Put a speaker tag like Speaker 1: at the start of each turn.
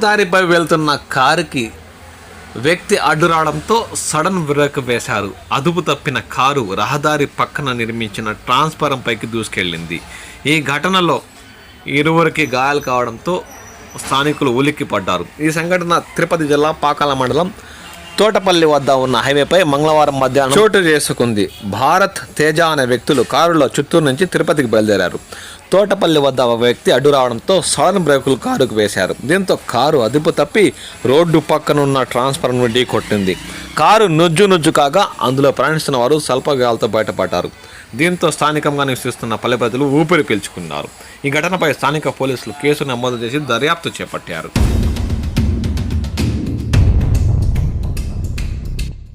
Speaker 1: రహదారిపై వెళ్తున్న కారుకి వ్యక్తి అడ్డు రావడంతో సడన్ బ్రేక్ వేశారు. అదుపు తప్పిన కారు రహదారి పక్కన నిర్మించిన ట్రాన్స్ఫారం పైకి దూసుకెళ్లింది. ఈ ఘటనలో ఇరువురికి గాయాలు కావడంతో స్థానికులు ఉలిక్కిపడ్డారు. ఈ సంఘటన తిరుపతి జిల్లా పాకాల మండలం తోటపల్లి వద్ద ఉన్న హైవేపై మంగళవారం మధ్యాహ్నం చోటు చేసుకుంది. భారత్, తేజ అనే వ్యక్తులు కారులో చిత్తూరు నుంచి తిరుపతికి బయలుదేరారు. తోటపల్లి వద్ద ఒక వ్యక్తి అడ్డు రావడంతో సడన్ బ్రేకులు కారుకు వేశారు. దీంతో కారు అదుపు తప్పి రోడ్డు పక్కనున్న ట్రాన్స్ఫార్మర్ను ఢీ కొట్టింది. కారు నుజ్జు కాగా అందులో ప్రయాణిస్తున్న వారు స్వల్ప గాయాలతో బయటపడ్డారు. దీంతో స్థానికంగా నివసిస్తున్న పల్లె ప్రజలు ఊపిరి పీల్చుకున్నారు. ఈ ఘటనపై స్థానిక పోలీసులు కేసు నమోదు చేసి దర్యాప్తు చేపట్టారు.